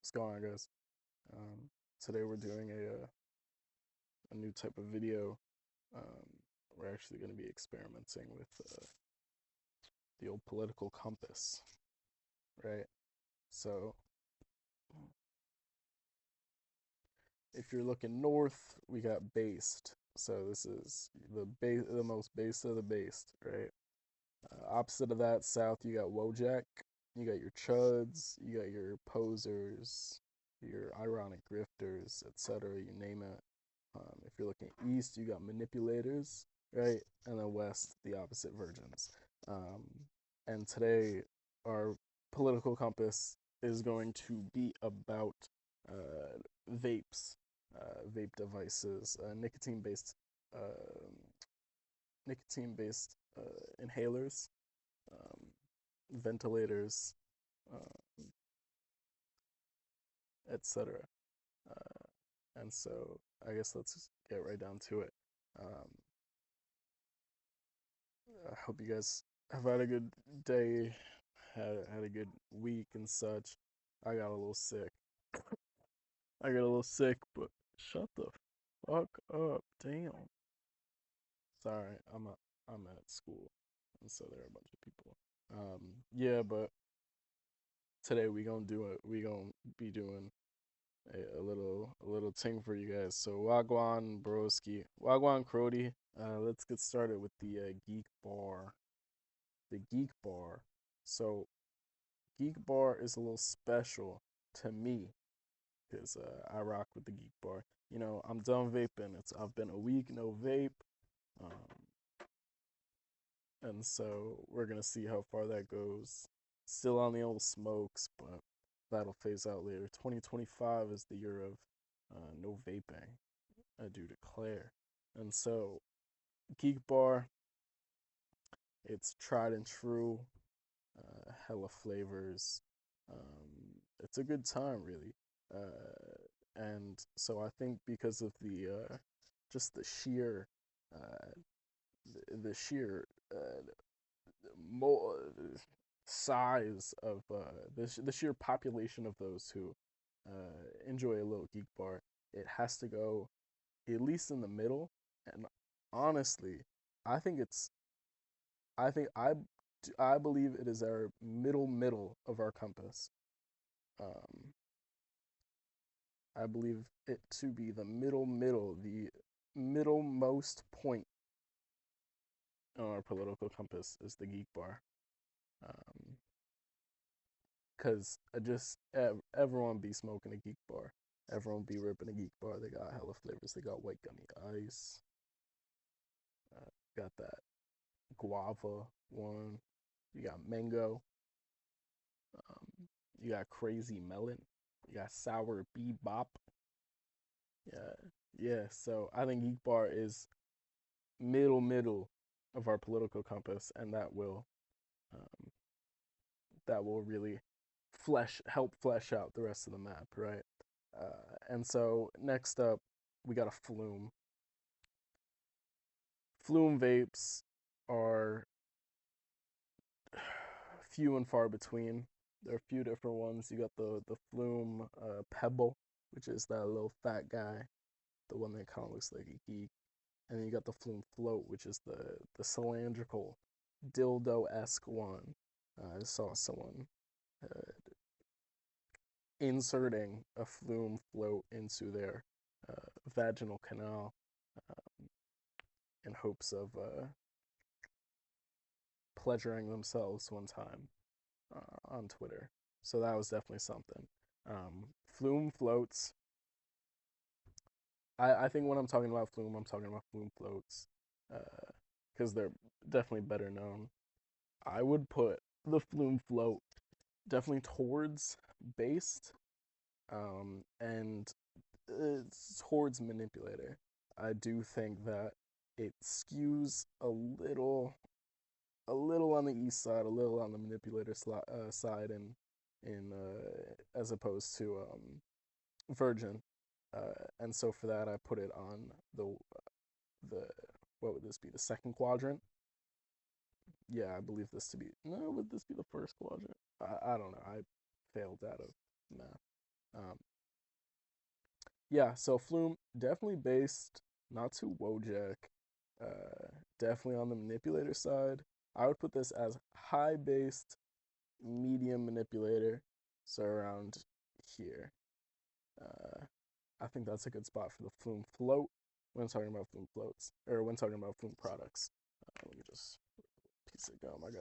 What's going on, guys? Today we're doing a new type of video. Um, we're actually going to be experimenting with the old political compass, right? So if you're looking north, we got based. So this is the most based of the based, right? Opposite of that, south, you got Wojak, you got your chuds, you got your posers, your ironic grifters, etc. You name it. If you're looking east, you got manipulators, right? And then west, the opposite virgins. Um, and today, our political compass is going to be about vapes, vape devices, nicotine-based inhalers, um, ventilators, um, etc. And so I guess let's just get right down to it. Um, I hope you guys have had a good day, had a good week and such. I got a little sick. I got a little sick, but shut the fuck up, damn. Sorry, I'm at school, and so there are a bunch of people. Yeah, but today we gonna be doing a little ting for you guys. So Wagwan Broski, Wagwan Crody. Let's get started with the Geek Bar. The Geek Bar. So Geek Bar is a little special to me because I rock with the Geek Bar. You know, I'm done vaping. I've been a week no vape, um, and so we're gonna see how far that goes. Still on the old smokes, but that'll phase out later. 2025 is the year of no vaping. I do declare. And so, Geek Bar, it's tried and true, hella flavors. It's a good time, really. And so I think because of the just uh, the sheer mo- size of the sheer population of those who enjoy a little geek bar, it has to go at least in the middle. And honestly, I think it's I think I believe it is our middle of our compass. Um, I believe it to be the the middlemost point on our political compass is the geek bar. Um, Cause just everyone be smoking a geek bar. Everyone be ripping a geek bar. They got hella flavors. They got white gummy ice. Got that guava one. You got mango. You got crazy melon. You got sour bebop. Yeah, yeah. So I think geek bar is middle of our political compass, and um, that will really help flesh out the rest of the map, right? And so next up, we got a flume. Flume vapes are few and far between. There are a few different ones. You got the Flume Pebble, which is that little fat guy, the one that kind of looks like a geek, and then you got the Flume Float, which is the cylindrical dildo esque one. I saw someone uh, inserting a Flume Float into their vaginal canal um, in hopes of pleasuring themselves one time on Twitter. So that was definitely something. Flume floats. I think when I'm talking about Flume, I'm talking about Flume floats because they're definitely better known. I would put the Flume float definitely towards based and towards manipulator. I do think that it skews a little on the east side, a little on the manipulator side, and in as opposed to Virgin. And so for that, I put it on the what would this be? The second quadrant? Yeah, I believe this to be. No, would this be the first quadrant? I don't know. I failed out of math. Um, yeah, so Flume definitely based, not too Wojak, definitely on the manipulator side. I would put this as high based, medium manipulator, so around here. Uh, I think that's a good spot for the Flume float when talking about Flume floats, or when talking about Flume products. Let me just piece of gum. I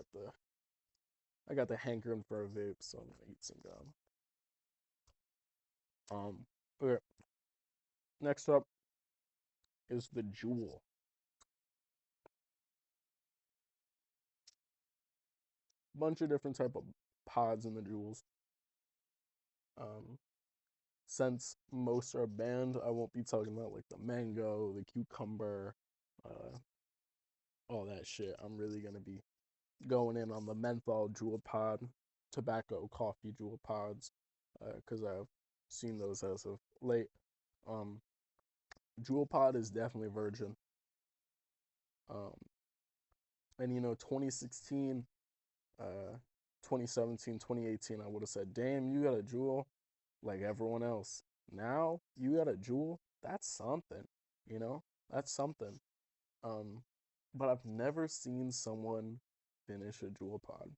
got the hankering for a vape, so I'm gonna eat some gum. Okay. Next up is the Jewel. Bunch of different type of pods in the Jewels. Um, since most are banned, I won't be talking about like the mango, the cucumber, uh, all that shit. I'm really gonna be going in on the menthol Jewel pod, tobacco, coffee Jewel pods, because I've seen those as of late. Um, Jewel pod is definitely virgin. Um, and 2016, uh, 2017, 2018, I would have said, damn, you got a Jewel like everyone else. Now you got a Jewel, that's something, you know? That's something. Um, but I've never seen someone finish a Jewel pod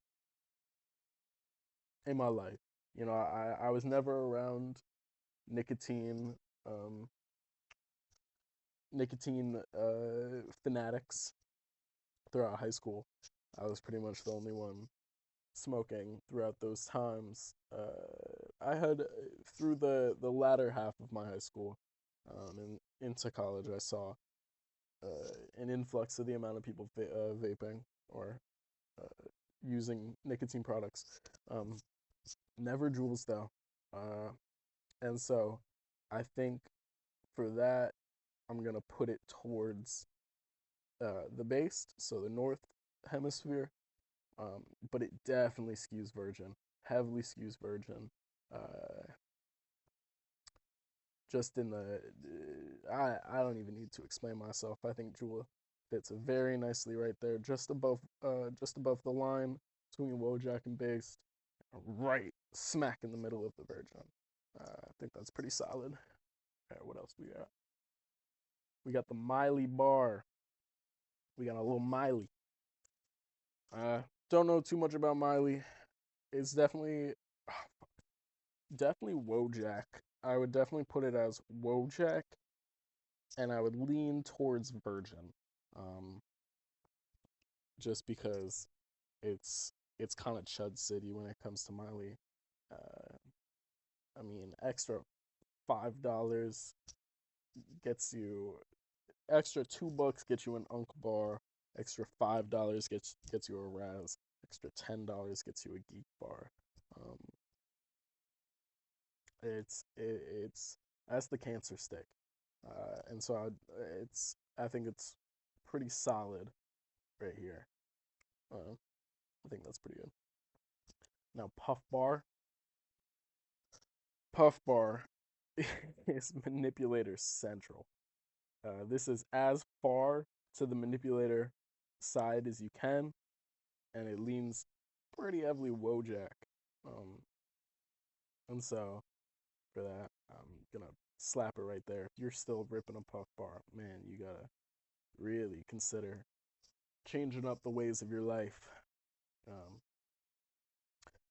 in my life. I was never around nicotine, um, fanatics throughout high school. I was pretty much the only one smoking throughout those times. I had through the latter half of my high school, and into college, I saw an influx of the amount of people vaping or uh, using nicotine products. Um, Never Juuls though, uh, and so I think for that I'm gonna put it towards the based, so the north hemisphere. But it definitely skews virgin, heavily skews virgin. Uh, just in the, I don't even need to explain myself. I think Jula fits very nicely right there, just above the line between Wojak and based, right smack in the middle of the virgin. I think that's pretty solid. All right, what else we got? We got the Miley bar. We got a little Miley. Don't know too much about Miley. It's definitely Wojak. I would definitely put it as Wojak, and I would lean towards Virgin, um, just because it's kind of Chud City when it comes to Miley. Uh, I mean, extra $5 gets you extra $2 gets you an Uncle Bar. Extra $5 gets you a Raz. Extra $10 gets you a Geek Bar. Um, it's that's the cancer stick, and so I think it's pretty solid right here. I think that's pretty good. Now Puff Bar is manipulator central. This is as far to the manipulator side as you can, and it leans pretty heavily Wojak. Um, and so for that, I'm gonna slap it right there. If you're still ripping a Puff Bar, man, you gotta really consider changing up the ways of your life. Um,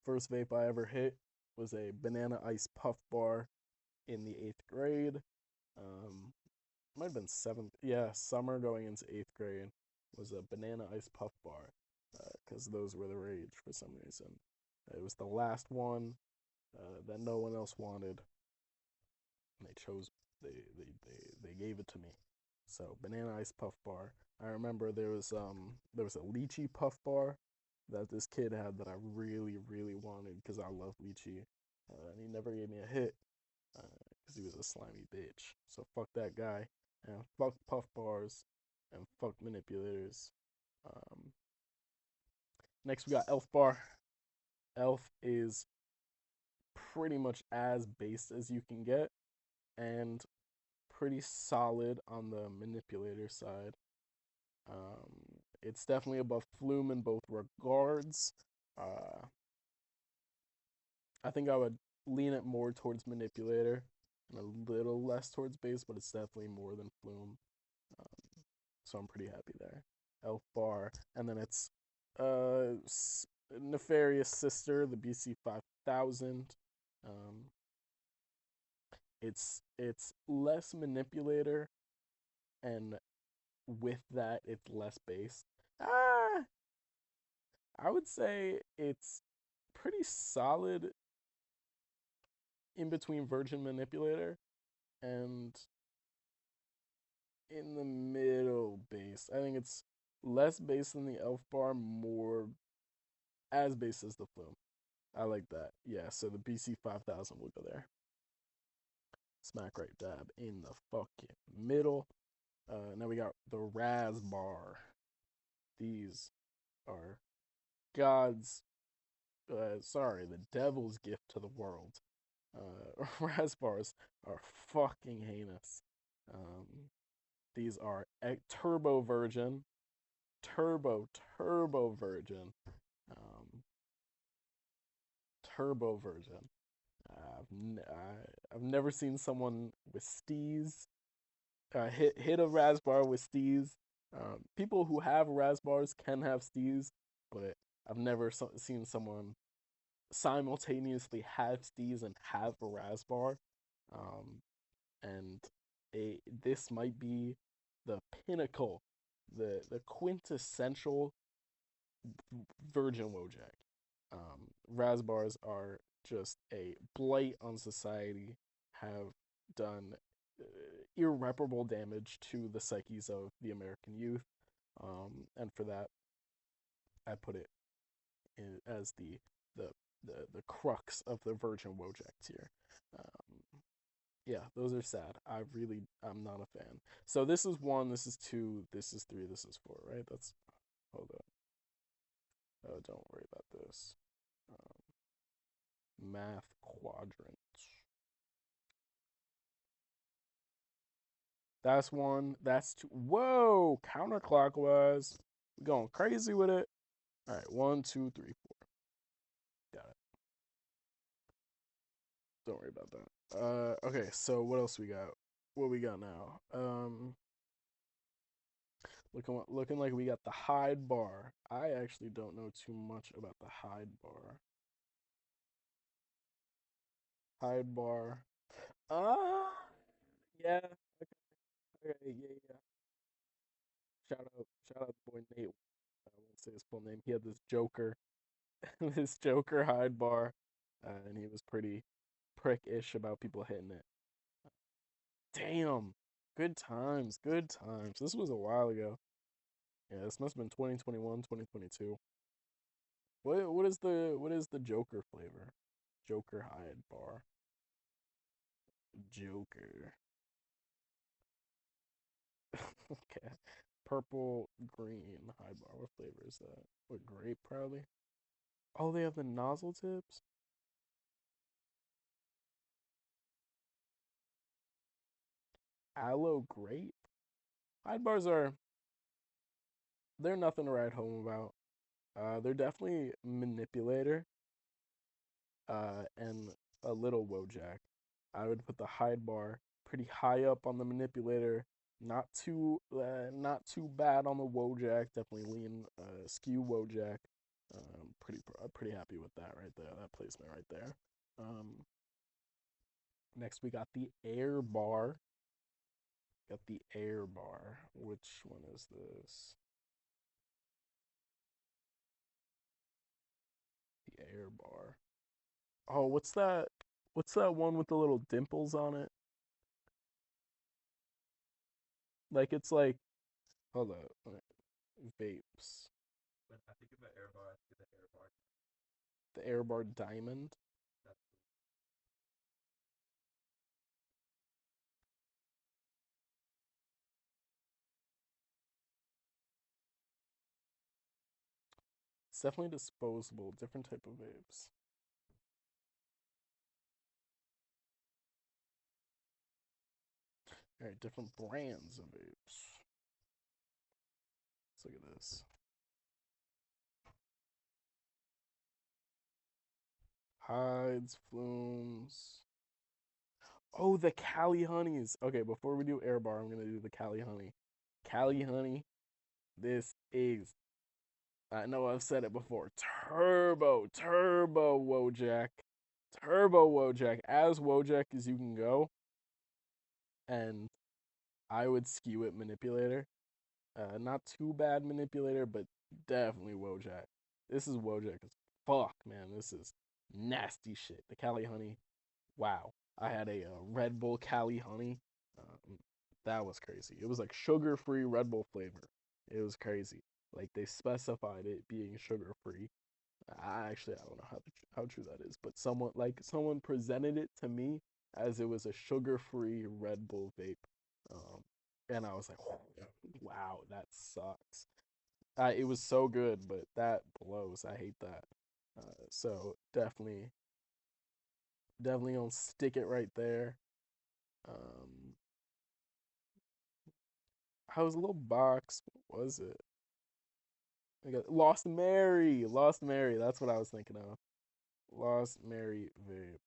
First vape I ever hit was a banana ice Puff Bar in the 8th grade. Might have been seventh, yeah, summer going into 8th grade was a banana ice Puff Bar, because those were the rage for some reason. It was the last one that no one else wanted, and they gave it to me. So banana ice Puff Bar. I remember there was a lychee Puff Bar that this kid had that I really wanted because I love lychee, and he never gave me a hit because he was a slimy bitch. So fuck that guy, and fuck Puff Bars, and fuck manipulators. Um, Next we got Elf Bar. Elf is pretty much as based as you can get, and pretty solid on the manipulator side. It's definitely above Flume in both regards. Uh, I think I would lean it more towards manipulator and a little less towards base, but it's definitely more than flume. So I'm pretty happy there. Elf bar, and then it's uh nefarious sister, the BC 5000. Um, it's less manipulator, and with that, it's less base. Ah, I would say it's pretty solid in between virgin manipulator and in the middle base. I think it's less base than the elf bar, more as base as the flume. I like that. Yeah, so the BC 5000 will go there. Smack right dab in the fucking middle. Now we got the Raz bar. These are God's, sorry, the devil's gift to the world. Raz bars are fucking heinous. Um, these are turbo virgin, um, turbo virgin. I've never seen someone with steez hit a Rasbar with steez. People who have Rasbars can have steez, but I've never seen someone simultaneously have steez and have a Rasbar. Um, and this might be the pinnacle, the quintessential virgin Wojak. Rasbars are just a blight on society, have done irreparable damage to the psyches of the American youth. And for that, I put it as the crux of the Virgin Wojaks here. Yeah, those are sad. I'm not a fan. So this is one, this is two, this is three, this is four, right? That's hold up. Oh, don't worry about this. Math quadrant. That's one. That's two. Whoa! Counterclockwise. We're going crazy with it. All right, one, two, three, four. Got it. Don't worry about that. Okay. So what else we got? What we got now? Looking like we got the hide bar. I actually don't know too much about the hide bar. Hide bar. Uh yeah. Okay. Yeah. Yeah. Shout out, boy Nate. I won't say his full name. He had this Joker, this Joker hide bar, and he was pretty prickish about people hitting it. Damn, good times, good times. This was a while ago. Yeah, this must have been 2021, 2022. What is the Joker flavor? Joker hide bar. Joker. Okay. Purple green hide bar. What flavor is that? What, grape probably? Oh, they have the nozzle tips. Aloe grape. Hide bars are, they're nothing to write home about. They're definitely manipulator, and a little Wojak. I would put the hide bar pretty high up on the manipulator. Not too bad on the Wojak. Definitely lean skew Wojak. Pretty happy with that right there. That placement right there. Um, Next we got the air bar. Got the air bar. Which one is this? The air bar. Oh, what's that? What's that one with the little dimples on it? Like it's like, hold up, vapes. When I think of an air bar, I think of the air bar. The air bar diamond. It's definitely disposable. Different type of vapes. All right, different brands of vapes. Let's look at this. Tides, flumes. Oh, the Cali honeys. Okay, before we do air bar, I'm gonna do the Cali honey. Cali honey. This is. I know I've said it before. Turbo Wojak, turbo Wojak, as Wojak as you can go, and I would skew it manipulator. Not too bad manipulator, but definitely Wojak. This is Wojak as fuck, man. This is nasty shit. The Cali honey. Wow. I had a Red Bull Cali honey. Um, that was crazy. It was like sugar-free Red Bull flavor. It was crazy. Like they specified it being sugar-free. I don't know how true that is, but someone presented it to me as it was a sugar-free Red Bull vape, um, and I was like, wow, that sucks. It was so good, but that blows. I hate that. So definitely gonna stick it right there. Um, how's a little box? What was it? I got Lost Mary. Lost Mary. That's what I was thinking of. Lost Mary vape.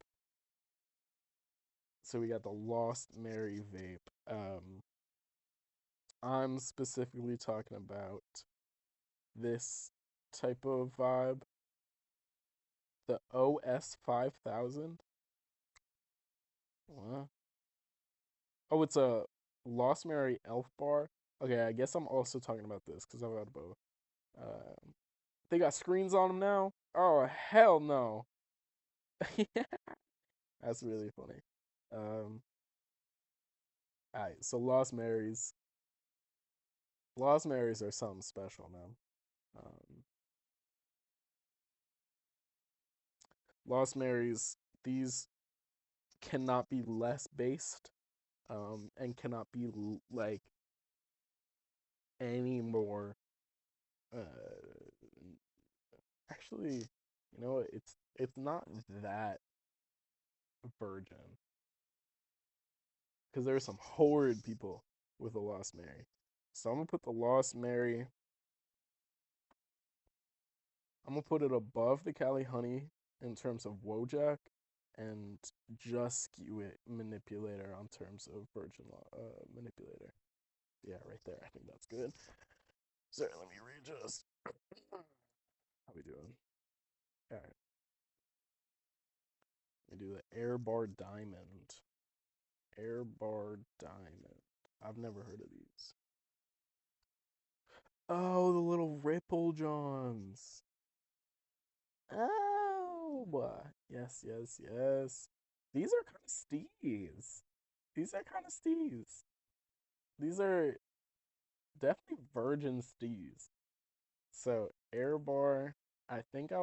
So we got the Lost Mary vape. I'm specifically talking about this type of vibe, the OS 5000. What? Oh, it's a Lost Mary Elf Bar. Okay, I guess I'm also talking about this because I've got both. They got screens on them now. Oh hell no! That's really funny. Um, all right, so Lost Marys. Lost Marys are something special, man. Um, Lost Marys, these cannot be less based, and cannot be like any more. Uh, actually, you know what? It's not that virgin because there are some horrid people with the Lost Mary. So I'm gonna put the Lost Mary. I'm gonna put it above the Cali Honey in terms of Wojak, and just skew it manipulator on terms of virgin manipulator. Yeah, right there. I think that's good. Sorry, let me readjust. How we doing? All right, we do the Air Bar Diamond. Air Bar Diamond. I've never heard of these. Oh, the little Ripple Johns. Oh, yes, yes, yes. These are kind of steez. These are kind of steez. These are definitely virgin steez. So air bar, I think I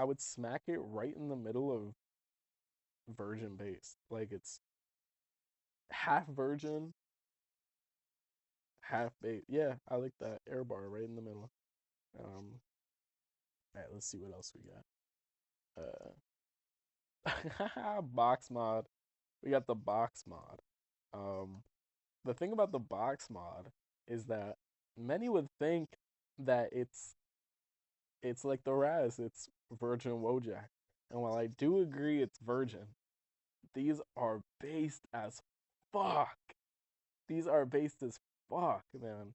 would smack it right in the middle of virgin base. Like it's half virgin, half base. Yeah, I like that air bar right in the middle. Um, all right, let's see what else we got. Box mod. We got the box mod. Um, the thing about the box mod is that many would think that it's like the Raz, it's Virgin Wojak. And while I do agree it's Virgin, these are based as fuck. These are based as fuck, man.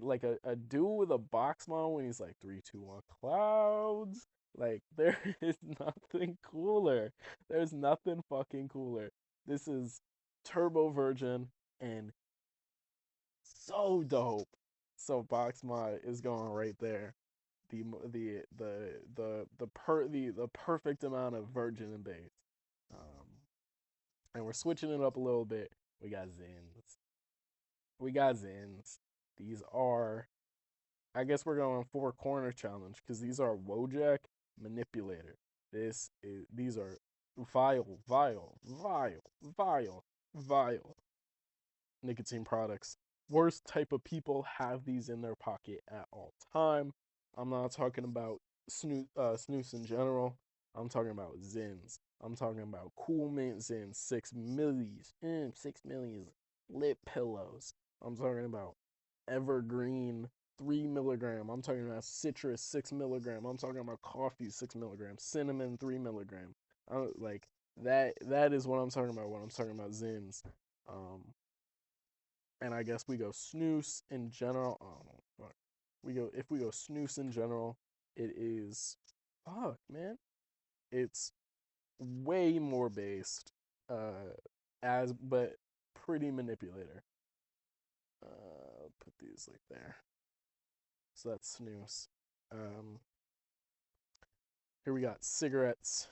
Like a dude with a box model when he's like 3, 2, 1 clouds. Like there is nothing cooler. There's nothing fucking cooler. This is Turbo Virgin and so dope. So box mod is going right there. The perfect amount of virgin and base. Um, and we're switching it up a little bit. We got Zins. We got Zins. These are, I guess we're going 4 corner challenge because these are Wojak manipulator. These are vile nicotine products. Worst type of people have these in their pocket at all time. I'm not talking about snooze in general. I'm talking about Zins. I'm talking about Cool Mint Zins, 6 millis, 6 millions, lip pillows. I'm talking about evergreen 3 milligram. I'm talking about citrus 6 milligram. I'm talking about coffee 6 milligram, cinnamon 3 milligram. Like that. That is what I'm talking about when I'm talking about Zins. Um, and I guess we go snooze in general. Oh fuck. We go if we go snooze in general, it is fuck man. It's way more based, as but pretty manipulator. Put these like there. So that's snooze. Um, Here we got cigarettes.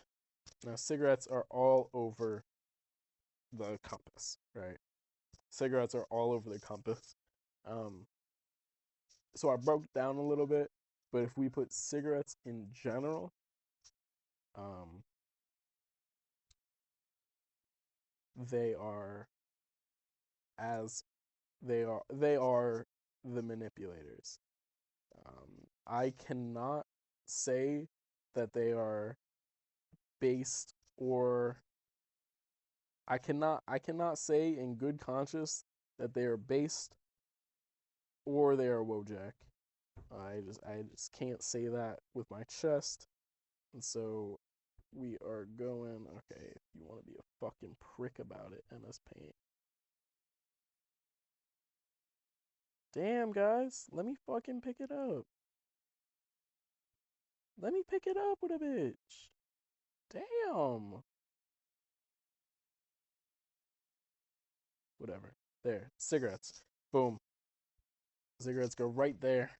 Now cigarettes are all over the compass, right? Cigarettes are all over the compass. Um, so I broke down a little bit, but if we put cigarettes in general, um, they are as they are the manipulators. I cannot say that they are based or I cannot say in good conscience that they are based or they are Wojak. I just can't say that with my chest. And so we are going okay, if you want to be a fucking prick about it, MS Paint. Damn guys, let me fucking pick it up. Let me pick it up with a bitch. Damn. Whatever. There. Cigarettes. Boom. Cigarettes go right there.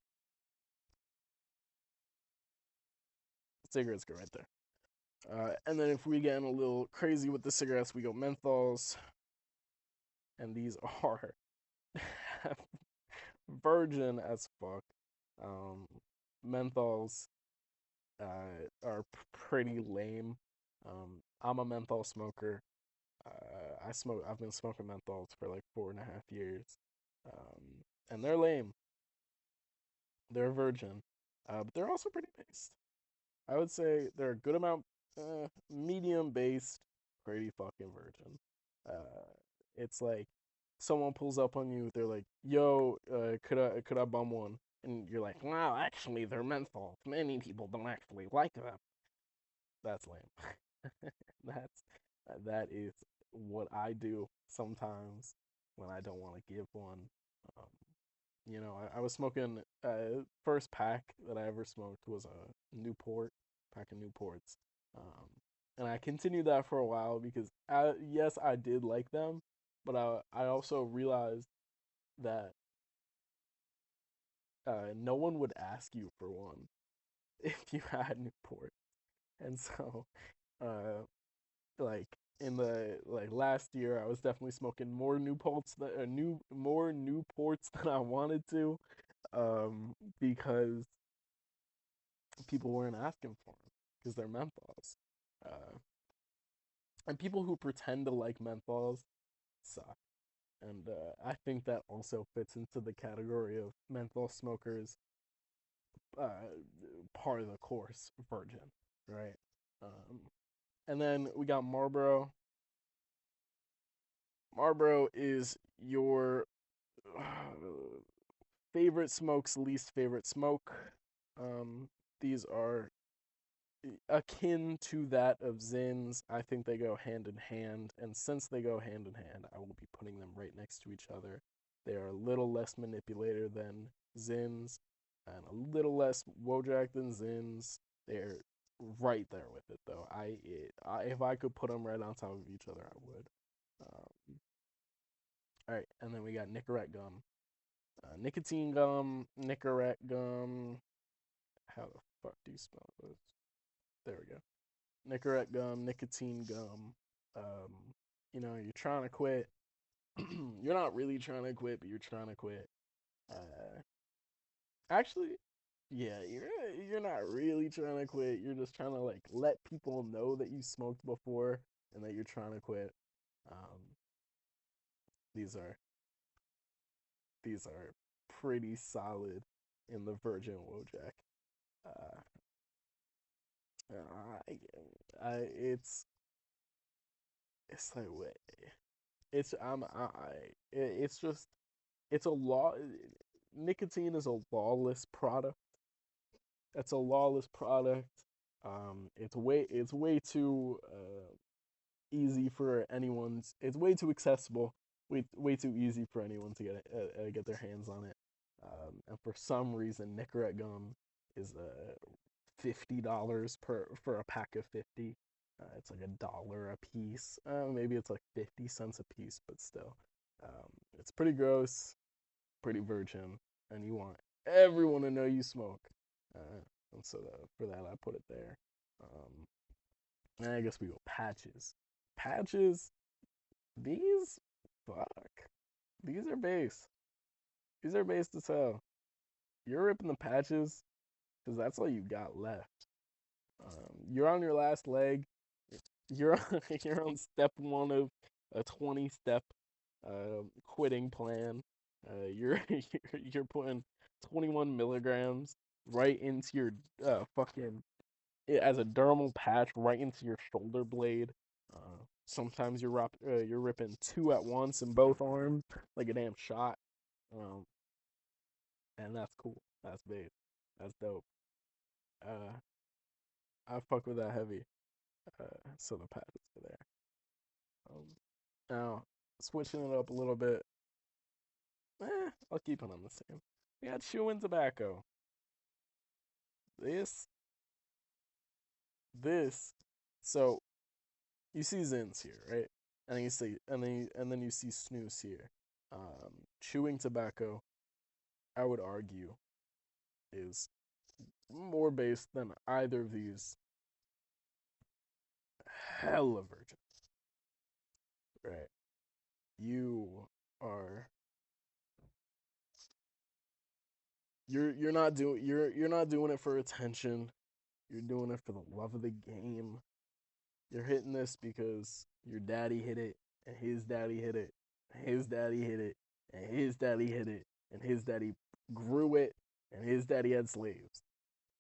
Cigarettes go right there. And then if we get a little crazy with the cigarettes, we go menthols. And these are virgin as fuck. Um, Menthols are pretty lame. I'm a menthol smoker. I've been smoking menthols for like 4.5 years, um, and they're lame. They're virgin, but they're also pretty based. I would say they're a good amount, medium based, pretty fucking virgin. It's like someone pulls up on you, they're like, "Yo, could I bum one?" And you're like, "Wow, actually, they're menthol. Many people don't actually like them." That's lame. That's that is what I do sometimes when I don't want to give one. Um, I was smoking. First pack that I ever smoked was a Newport pack of Newports, um, and I continued that for a while because yes, I did like them, but I also realized that no one would ask you for one if you had Newport, and so uh, like in the like last year, I was definitely smoking more Newports more Newports than I wanted to, because people weren't asking for them because they're menthols. Uh, and people who pretend to like menthols suck. And I think that also fits into the category of menthol smokers, uh, part of the course, virgin, right? Um, and then we got Marlboro. Marlboro is your favorite smoke's least favorite smoke. These are akin to that of Zins. I think they go hand in hand, and since they go hand in hand, I will be putting them right next to each other. They are a little less manipulator than Zins, and a little less Wojak than Zins. They're right there with it, though. If I could put them right on top of each other, I would. All right, and then we got Nicorette gum, nicotine gum, Nicorette gum. How the fuck do you spell those? There we go. Nicorette gum, nicotine gum. Um, you're trying to quit. You're not really trying to quit, but you're trying to quit. Uh, Actually, yeah, you're not really trying to quit. You're just trying to like let people know that you smoked before and that you're trying to quit. Um, these are these are pretty solid in the Virgin Wojak. Uh, it's like it's I'm I it's just it's a law. nicotine is a lawless product. It's a lawless product. It's way too easy for anyone's. It's way too accessible. Way too easy for anyone to get their hands on it. And for some reason, Nicorette gum is $50 per for a pack of 50. It's like $1 a piece. Maybe it's like 50 cents a piece, but still, it's pretty gross, pretty virgin, and you want everyone to know you smoke. Uh, and so for that, I put it there. And I guess we go patches. Patches. These, fuck. These are base. These are base to sell. You're ripping the patches because that's all you got left. You're on your last leg. You're on, you're on step one of a 20-step quitting plan. You're putting 21 milligrams right into your fucking as a dermal patch right into your shoulder blade. Sometimes you're ripping two at once in both arms like a damn shot. Um, and that's cool. That's big. That's dope. Uh, I fuck with that heavy. So the patches are there. Now switching it up a little bit. I'll keep it on the same. We got chewing tobacco. This, this. So you see Zins here, right? And then you see, and then you see snus here. Chewing tobacco, I would argue, is more based than either of these. Hella virgin, right? You are you're not doing it for attention. You're doing it for the love of the game. You're hitting this because your daddy hit it, and his daddy hit it, and his daddy hit it, and his daddy hit it, and his daddy grew it, and his daddy had slaves.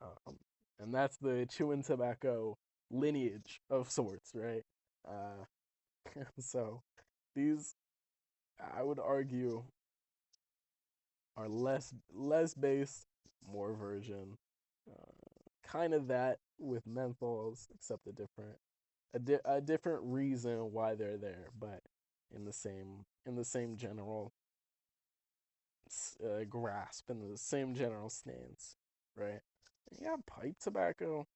Um, and that's the chewing tobacco lineage of sorts, right? Uh, so these, I would argue, are less base, more virgin. Kind of that with menthols, except a different reason why they're there, but in the same general grasp, in the same general stance, right? Yeah, pipe tobacco.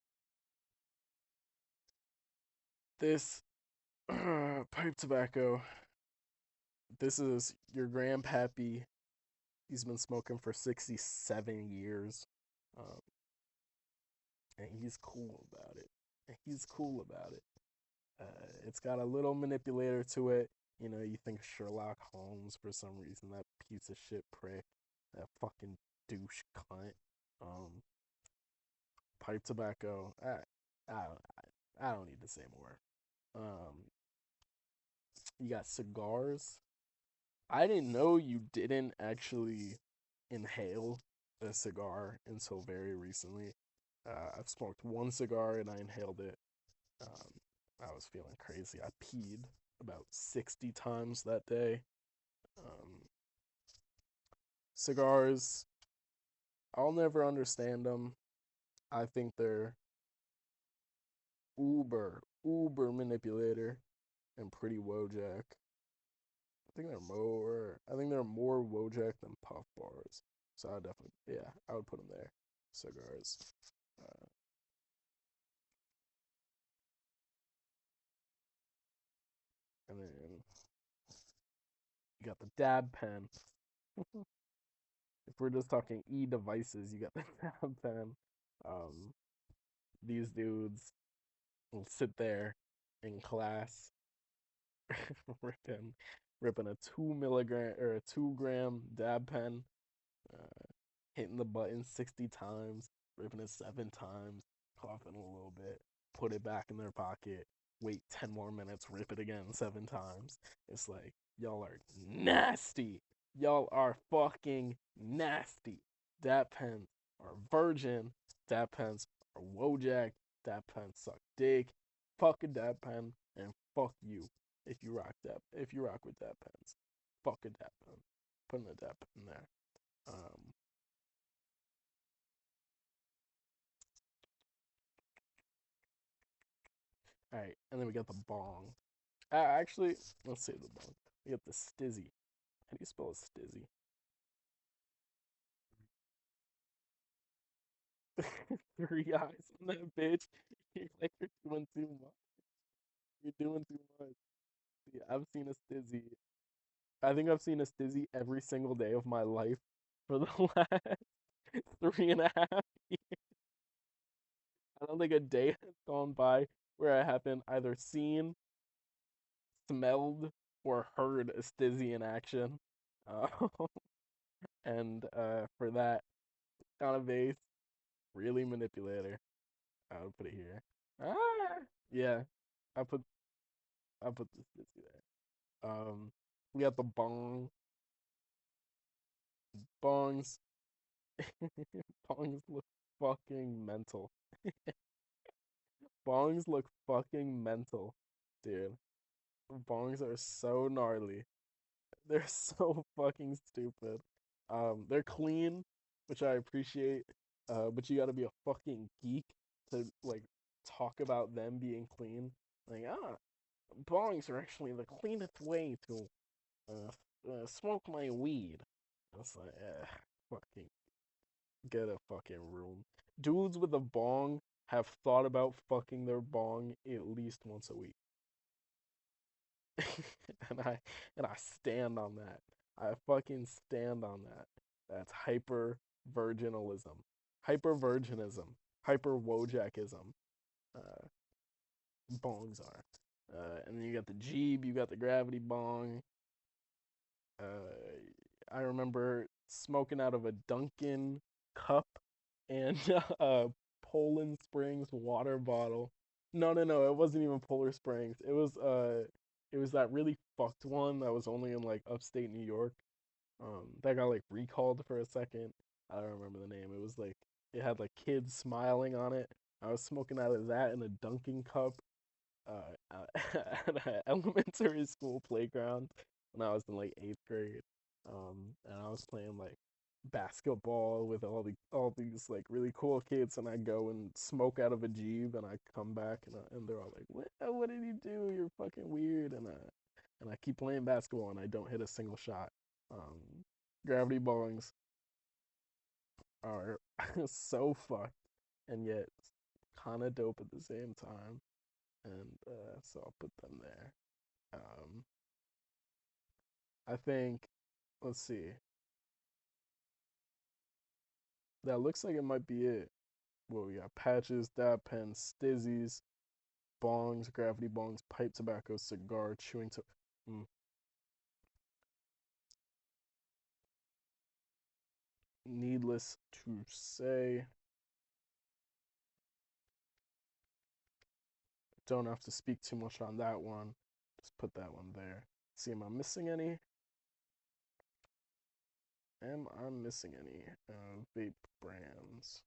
This pipe tobacco. This is your grandpappy. He's been smoking for 67 years, um, and he's cool about it. And he's cool about it. It's got a little manipulator to it. You know, you think Sherlock Holmes for some reason. That piece of shit prick, that fucking douche cunt. Um, pipe tobacco. I don't need to say more. Um, you got cigars. I didn't know you didn't actually inhale a cigar until very recently. I've smoked one cigar and I inhaled it. Um, I was feeling crazy. I peed about 60 times that day. Um, Cigars, I'll never understand them. I think they're uber manipulator and pretty Wojak. I think they're more Wojak than Puff Bars. So I definitely, yeah, I would put them there. Cigars. Uh, and then you got the dab pen. If we're just talking devices, you got the dab pen. Um, these dudes will sit there in class ripping ripping a 2 milligram or a 2 gram dab pen, uh, hitting the button 60 times, ripping it 7 times, coughing a little bit, put it back in their pocket, wait 10 more minutes, rip it again 7 times. It's like, y'all are nasty. Y'all are fucking nasty. Dab pens are virgin. Dab pens are Wojak. Dab pens suck dick. Fuck a dab pen and fuck you if you rock with dab pens. Fuck a dab pen. Putting a dab pen there. Um, all right, and then we got the bong. Actually, let's say the bong. We got the stizzy. How do you spell a stizzy? 3 eyes on that bitch. You're like you're doing too much. You're doing too much. Yeah, I've seen a stizzy. I think I've seen a stizzy every single day of my life for the last 3.5 years. I don't think a day has gone by where I haven't either seen, smelled, or heard a stizzy in action. Uh, and for that kind of vase, really manipulator. I would put it here. Ah, yeah, I put I put this stizzy there. We got the bong. Bongs. Bongs look fucking mental. Bongs look fucking mental, dude. Bongs are so gnarly. They're so fucking stupid. They're clean, which I appreciate. But you gotta be a fucking geek to like talk about them being clean. Like, bongs are actually the cleanest way to smoke my weed. It's like, fucking get a fucking room. Dudes with a bong have thought about fucking their bong at least once a week. and I stand on that. I fucking stand on that. That's hyper virginalism. Hyper virginism. Hyper wojackism. Uh bongs are. And then you got the Jeeb, you got the gravity bong. I remember smoking out of a Dunkin' cup and a Poland Springs water bottle. No, no, no, it wasn't even Polar Springs. It was that really fucked one that was only in like upstate New York. That got like recalled for a second. I don't remember the name. It was like it had like kids smiling on it. I was smoking out of that in a Dunkin' cup at an elementary school playground when I was in like 8th grade. And I was playing like basketball with all these like really cool kids, and I go and smoke out of a jeep, and I come back, and they're all like, What did you do? You're fucking weird." And I keep playing basketball, and I don't hit a single shot. Gravity bongs are so fucked, and yet kind of dope at the same time, and so I'll put them there. Um, I think, let's see, that looks like it might be it. Well, we got patches, dab pens, stizzies, bongs, gravity bongs, pipe tobacco, cigar, chewing to. Mm. Needless to say, don't have to speak too much on that one. Just put that one there. See, am I missing any? Am I missing any vape brands?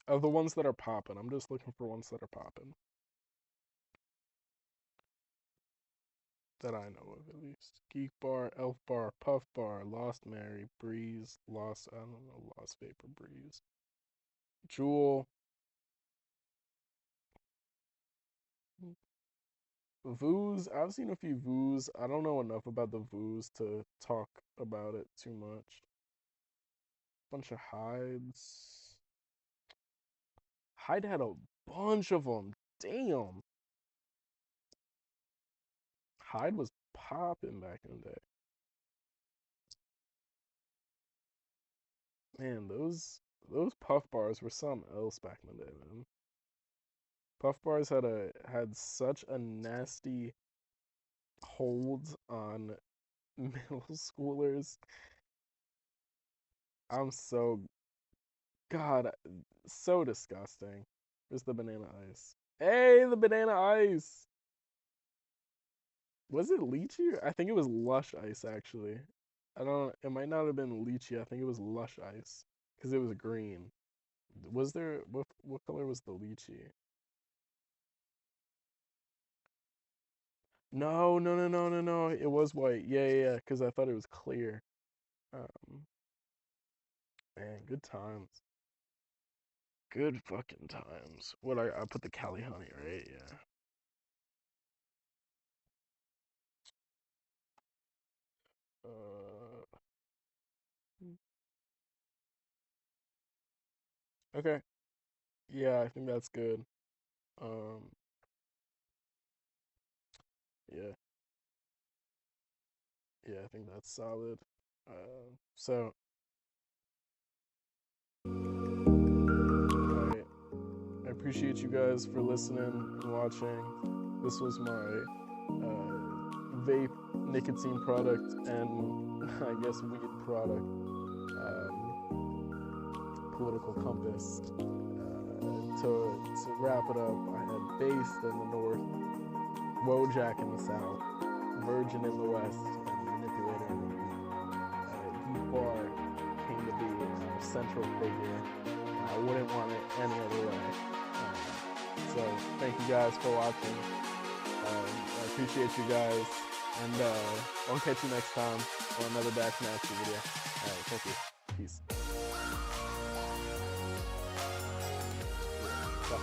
Of the ones that are popping, I'm just looking for ones that are popping that I know of at least. Geek Bar, Elf Bar, Puff Bar, Lost Mary, Breeze, Lost, I don't know, Lost Vapor Breeze, Jewel, Vooz. I've seen a few Vooz. I don't know enough about the Vooz to talk about it too much. Bunch of hides. Hyde had a bunch of them. Damn. Hyde was popping back in the day. Man, those puff bars were something else back in the day, man. Puff bars had such a nasty hold on middle schoolers. I'm so God, so disgusting. Where's the banana ice? Hey, the banana ice. Was it lychee? I think it was lush ice actually. I don't. It might not have been lychee. I think it was lush ice because it was green. Was there what color was the lychee? No, no, no, no, no, no. It was white. Yeah, yeah, yeah. Because I thought it was clear. Um, Man, good times. Good fucking times. What I put the Cali honey, right? Yeah. Uh, okay. Yeah, I think that's good. Um, yeah, yeah, I think that's solid. So, I I appreciate you guys for listening and watching. This was my vape nicotine product and I guess weed product. Political compass. To wrap it up, I had Based in the north, Wojak in the south, Virgin in the west, and Manipulator in the east. Deep Bar came to be a central figure. I wouldn't want it any other way. So thank you guys for watching. I appreciate you guys, and I'll catch you next time on another Back Nasty video. Alright, thank you. Peace. Yeah,